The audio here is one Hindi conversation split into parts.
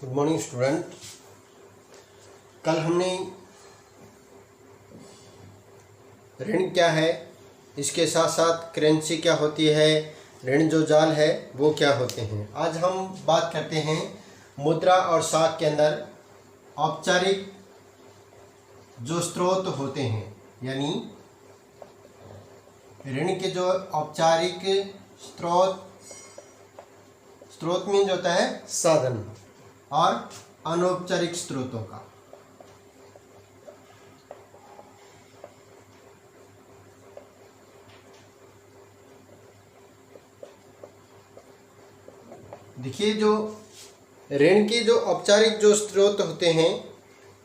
Good morning student. कल हमने ऋण क्या है, इसके साथ साथ करेंसी क्या होती है, ऋण जो जाल है वो क्या होते हैं। आज हम बात करते हैं मुद्रा और साख के अंदर औपचारिक जो स्रोत होते हैं, यानी ऋण के जो औपचारिक स्रोत मीन जो होता है साधन, और अनौपचारिक स्रोतों का। देखिए, जो ऋण के जो औपचारिक जो स्रोत होते हैं,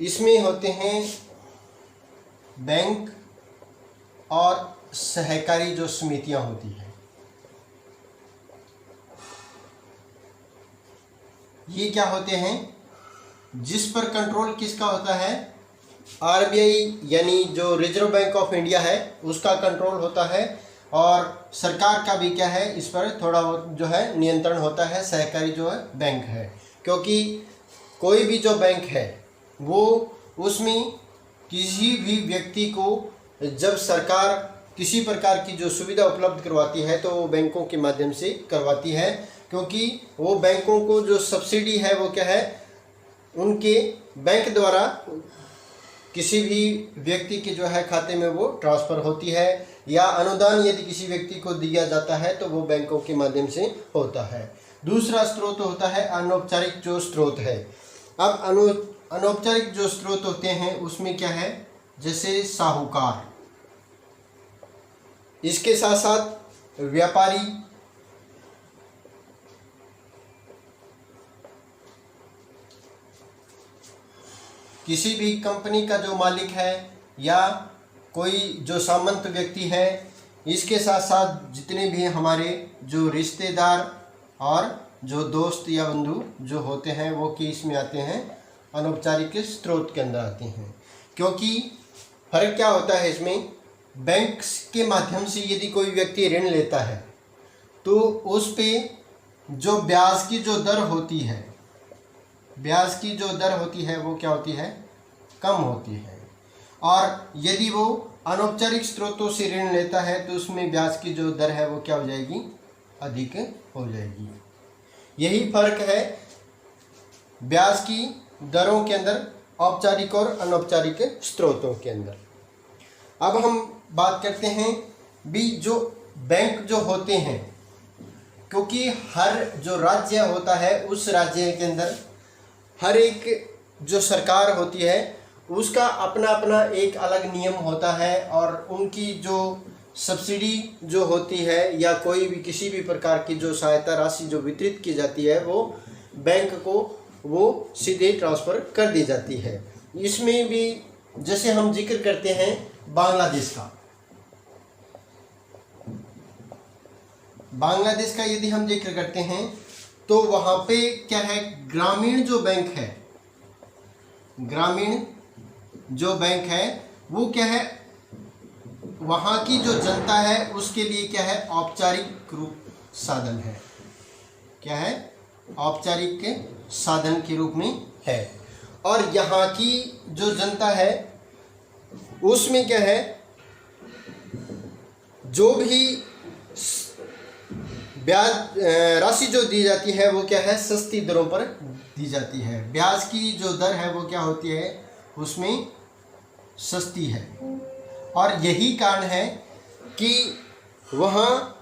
इसमें होते हैं बैंक और सहकारी जो समितियां होती हैं। ये क्या होते हैं, जिस पर कंट्रोल किसका होता है, आरबीआई यानी जो रिजर्व बैंक ऑफ इंडिया है उसका कंट्रोल होता है, और सरकार का भी क्या है, इस पर थोड़ा जो है नियंत्रण होता है। सहकारी जो है बैंक है, क्योंकि कोई भी जो बैंक है वो उसमें किसी भी व्यक्ति को जब सरकार किसी प्रकार की जो सुविधा उपलब्ध करवाती है तो वो बैंकों के माध्यम से करवाती है, क्योंकि वो बैंकों को जो सब्सिडी है वो क्या है, उनके बैंक द्वारा किसी भी व्यक्ति के जो है खाते में वो ट्रांसफ़र होती है, या अनुदान यदि किसी व्यक्ति को दिया जाता है तो वो बैंकों के माध्यम से होता है। दूसरा स्रोत होता है अनौपचारिक जो स्रोत है। अब अनौपचारिक जो स्रोत होते हैं उसमें क्या है, जैसे साहूकार, इसके साथ साथ व्यापारी, किसी भी कंपनी का जो मालिक है या कोई जो सामंत व्यक्ति है, इसके साथ साथ जितने भी हमारे जो रिश्तेदार और जो दोस्त या बंधु जो होते हैं वो किस में आते हैं, अनौपचारिक स्रोत के अंदर आते हैं। क्योंकि फर्क क्या होता है इसमें, बैंक के माध्यम से यदि कोई व्यक्ति ऋण लेता है तो उस पे जो ब्याज की जो दर होती है, ब्याज की जो दर होती है वो क्या होती है, कम होती है। और यदि वो अनौपचारिक स्रोतों से ऋण लेता है तो उसमें ब्याज की जो दर है वो क्या हो जाएगी, अधिक हो जाएगी। यही फर्क है ब्याज की दरों के अंदर, औपचारिक और अनौपचारिक स्रोतों के अंदर। अब हम बात करते हैं भी जो बैंक जो होते हैं, क्योंकि हर जो राज्य होता है उस राज्य के अंदर हर एक जो सरकार होती है उसका अपना अपना एक अलग नियम होता है, और उनकी जो सब्सिडी जो होती है या कोई भी किसी भी प्रकार की जो सहायता राशि जो वितरित की जाती है वो बैंक को वो सीधे ट्रांसफ़र कर दी जाती है। इसमें भी जैसे हम जिक्र करते हैं बांग्लादेश का, बांग्लादेश का यदि हम जिक्र करते हैं तो वहाँ पे क्या है, ग्रामीण जो बैंक है, ग्रामीण जो बैंक है वो क्या है, वहाँ की जो जनता है उसके लिए क्या है, औपचारिक रूप साधन है। क्या है, औपचारिक के साधन के रूप में है। और यहाँ की जो जनता है उसमें क्या है, जो भी ब्याज राशि जो दी जाती है वो क्या है, सस्ती दरों पर दी जाती है। ब्याज की जो दर है वो क्या होती है, उसमें सस्ती है। और यही कारण है कि वहाँ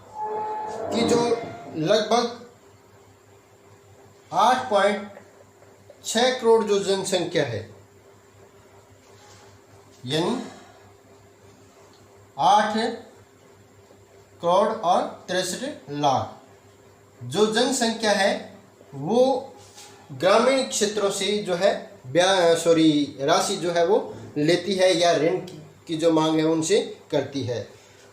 की जो लगभग 8.6 करोड़ जो जनसंख्या है, यानी 8 करोड़ और 63 लाख जो जनसंख्या है वो ग्रामीण क्षेत्रों से जो है राशि जो है वो लेती है, या ऋण की जो मांग है उनसे करती है।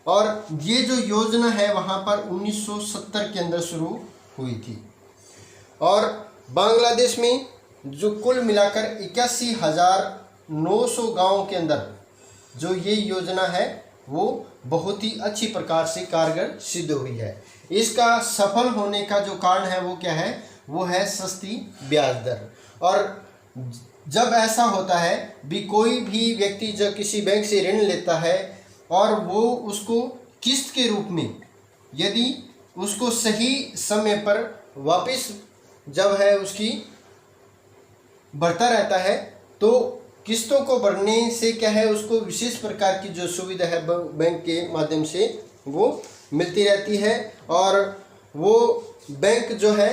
और ये जो योजना है वहाँ पर 1970 के अंदर शुरू हुई थी, और बांग्लादेश में जो कुल मिलाकर 81,900 गाँव के अंदर जो ये योजना है वो बहुत ही अच्छी प्रकार से कारगर सिद्ध हुई है। इसका सफल होने का जो कारण है वो क्या है, वो है सस्ती ब्याज दर। और जब ऐसा होता है भी, कोई भी व्यक्ति जब किसी बैंक से ऋण लेता है और वो उसको किस्त के रूप में, यदि उसको सही समय पर वापस जब है उसकी बढ़ता रहता है, तो किस्तों को भरने से क्या है, उसको विशेष प्रकार की जो सुविधा है बैंक के माध्यम से वो मिलती रहती है। और वो बैंक जो है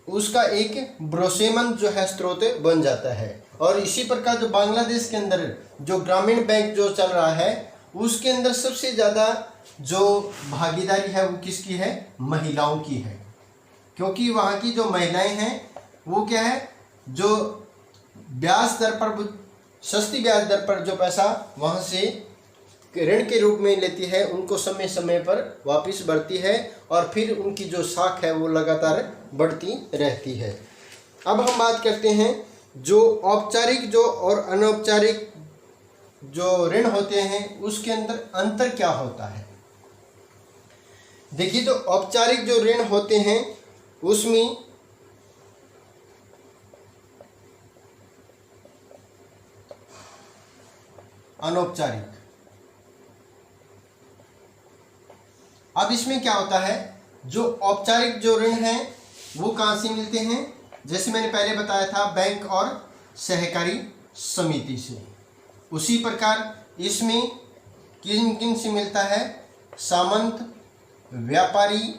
उसका एक भरोसेमंद जो है स्रोत बन जाता है। और इसी प्रकार जो बांग्लादेश के अंदर जो ग्रामीण बैंक जो चल रहा है, उसके अंदर सबसे ज़्यादा जो भागीदारी है वो किसकी है, महिलाओं की है। क्योंकि वहाँ की जो महिलाएं हैं वो क्या है, जो ब्याज दर पर, सस्ती ब्याज दर पर जो पैसा वहाँ से ऋण के रूप में लेती है, उनको समय समय पर वापस बढ़ती है और फिर उनकी जो साख है वो लगातार बढ़ती रहती है। अब हम बात करते हैं जो औपचारिक जो और अनौपचारिक जो ऋण होते हैं उसके अंदर अंतर क्या होता है। देखिए, जो औपचारिक जो ऋण होते हैं उसमें अनौपचारिक, अब इसमें क्या होता है, जो औपचारिक जो ऋण हैं वो कहाँ से मिलते हैं, जैसे मैंने पहले बताया था बैंक और सहकारी समिति से। उसी प्रकार इसमें किन किन से मिलता है, सामंत, व्यापारी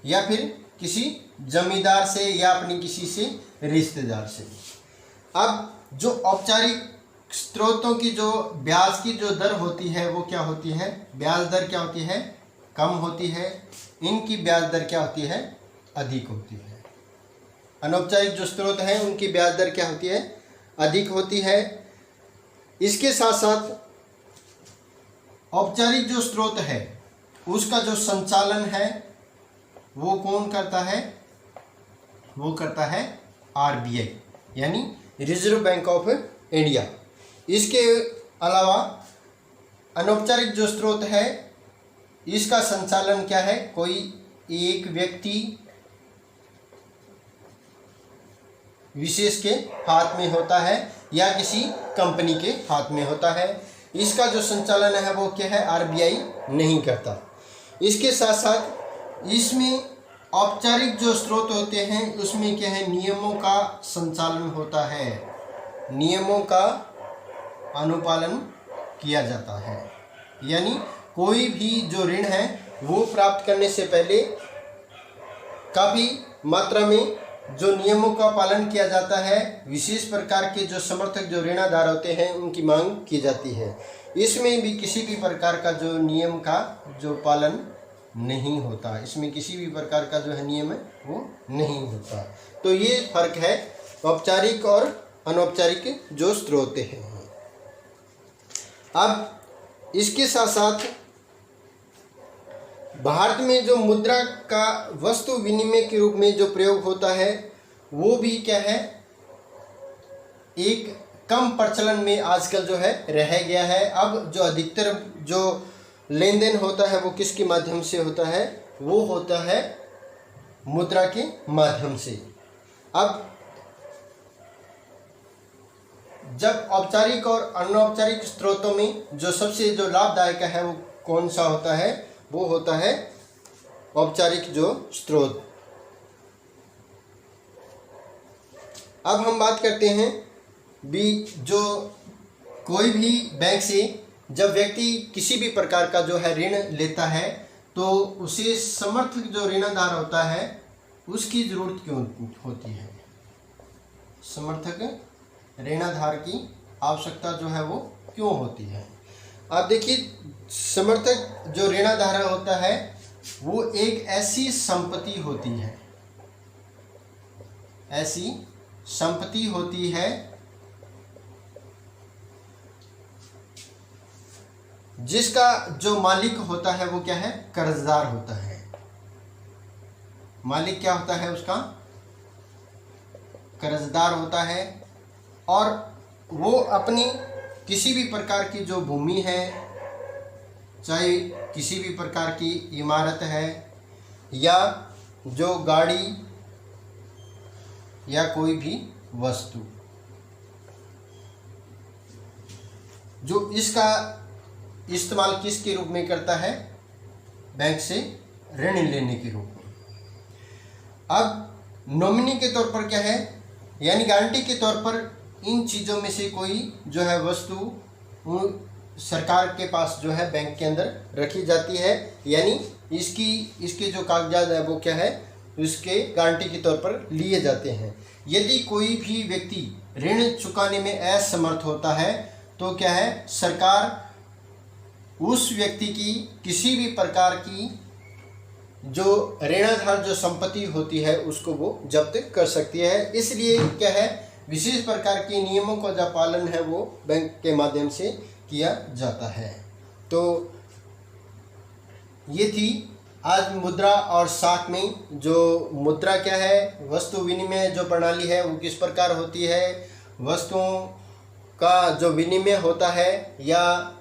या फिर किसी जमींदार से या अपनी किसी से रिश्तेदार से। अब जो औपचारिक स्रोतों की जो ब्याज की जो दर होती है वो क्या होती है, ब्याज दर क्या होती है, कम होती है। इनकी ब्याज दर क्या होती है, अधिक होती है। अनौपचारिक जो स्रोत हैं उनकी ब्याज दर क्या होती है, अधिक होती है। इसके साथ साथ औपचारिक जो स्रोत है उसका जो संचालन है वो कौन करता है, वो करता है आरबीआई, यानी रिजर्व बैंक ऑफ इंडिया। इसके अलावा अनौपचारिक जो स्रोत है इसका संचालन क्या है, कोई एक व्यक्ति विशेष के हाथ में होता है या किसी कंपनी के हाथ में होता है। इसका जो संचालन है वो क्या है, आरबीआई नहीं करता। इसके साथ साथ इसमें औपचारिक जो स्रोत होते हैं उसमें क्या है, नियमों का संचालन होता है, नियमों का अनुपालन किया जाता है। यानी कोई भी जो ऋण है वो प्राप्त करने से पहले काफ़ी मात्रा में जो नियमों का पालन किया जाता है। विशेष प्रकार के जो समर्थक जो ऋणाधार होते हैं उनकी मांग की जाती है। इसमें भी किसी भी प्रकार का जो नियम का जो पालन नहीं होता, इसमें किसी भी प्रकार का जो है नियम है वो नहीं होता। तो ये फर्क है औपचारिक और अनौपचारिक जो स्रोत हैं। अब इसके साथ साथ भारत में जो मुद्रा का वस्तु विनिमय के रूप में जो प्रयोग होता है वो भी क्या है, एक कम प्रचलन में आजकल जो है रह गया है। अब जो अधिकतर जो लेन देन होता है वो किसके माध्यम से होता है, वो होता है मुद्रा के माध्यम से। अब जब औपचारिक और अनौपचारिक स्रोतों में जो सबसे जो लाभदायक है वो कौन सा होता है, वो होता है औपचारिक जो स्रोत। अब हम बात करते हैं भी, जो कोई भी बैंक से जब व्यक्ति किसी भी प्रकार का जो है ऋण लेता है तो उसे समर्थक जो ऋणदार होता है उसकी ज़रूरत क्यों होती है, समर्थक ऋणाधार की आवश्यकता जो है वो क्यों होती है। आप देखिए, समर्थक जो ऋणाधार होता है वो एक ऐसी संपत्ति होती है, ऐसी संपत्ति होती है जिसका जो मालिक होता है वो क्या है, कर्जदार होता है। मालिक क्या होता है उसका, कर्जदार होता है। और वो अपनी किसी भी प्रकार की जो भूमि है, चाहे किसी भी प्रकार की इमारत है, या जो गाड़ी या कोई भी वस्तु, जो इसका इस्तेमाल किसके रूप में करता है? बैंक से ऋण लेने के रूप में। अब नॉमिनी के तौर पर क्या है, यानी गारंटी के तौर पर इन चीज़ों में से कोई जो है वस्तु सरकार के पास जो है बैंक के अंदर रखी जाती है, यानी इसके जो कागजात है वो क्या है, उसके गारंटी के तौर पर लिए जाते हैं। यदि कोई भी व्यक्ति ऋण चुकाने में असमर्थ होता है तो क्या है, सरकार उस व्यक्ति की किसी भी प्रकार की जो ऋणाधार जो संपत्ति होती है उसको वो जब्त कर सकती है। इसलिए क्या है, विशेष प्रकार के नियमों का जो पालन है वो बैंक के माध्यम से किया जाता है। तो ये थी आज मुद्रा और साख में जो मुद्रा क्या है, वस्तु विनिमय जो प्रणाली है वो किस प्रकार होती है, वस्तुओं का जो विनिमय होता है या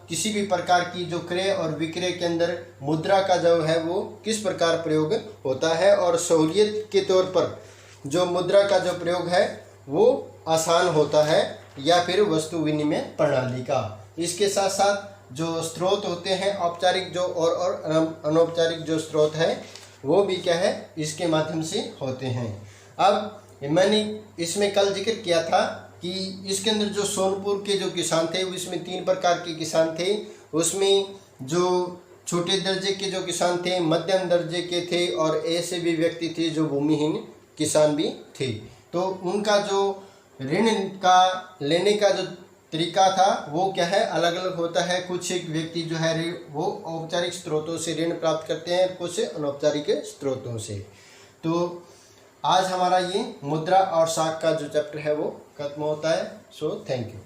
किसी भी प्रकार की जो क्रय और विक्रय के अंदर मुद्रा का जो है वो किस प्रकार प्रयोग होता है, और सहूलियत के तौर पर जो मुद्रा का जो प्रयोग है वो आसान होता है या फिर वस्तु विनिमय प्रणाली का। इसके साथ साथ जो स्रोत होते हैं औपचारिक जो और अनौपचारिक जो स्रोत है वो भी क्या है, इसके माध्यम से होते हैं। अब मैंने इसमें कल जिक्र किया था कि इसके अंदर जो सोनपुर के जो किसान थे उसमें 3 प्रकार के किसान थे। उसमें जो छोटे दर्जे के जो किसान थे, मध्यम दर्जे के थे और ऐसे भी व्यक्ति थे जो भूमिहीन किसान भी थे। तो उनका जो ऋण का लेने का जो तरीका था वो क्या है, अलग अलग होता है। कुछ एक व्यक्ति जो है वो औपचारिक स्रोतों से ऋण प्राप्त करते हैं, कुछ अनौपचारिक स्रोतों से। तो आज हमारा ये मुद्रा और साख का जो चैप्टर है वो खत्म होता है। So thank you.